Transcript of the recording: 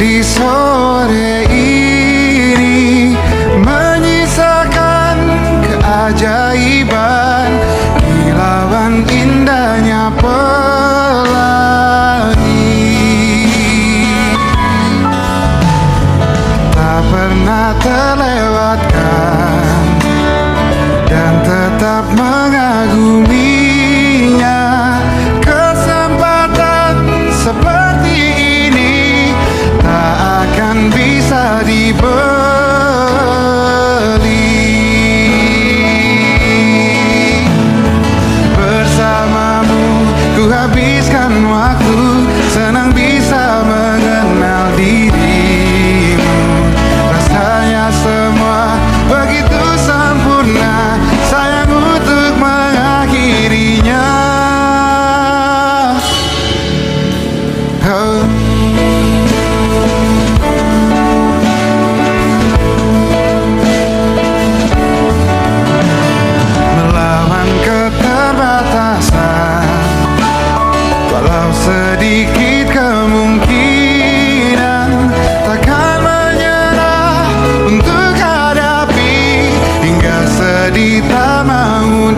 di sore ini menyisakan keajaiban, kilauan indahnya pelangi. Tak pernah terlewatkan dan tetap mengaguminya. Kesempatan seperti ini tak akan bisa dibeli. Bersamamu ku habiskan waktu, senang bisa mengenal dirimu. Rasanya semua begitu sempurna, sayang untuk mengakhirinya. Oh. Melawan keterbatasan, walau sedikit kemungkinan, takkan menyerah untuk hadapi hingga sedih tak mau.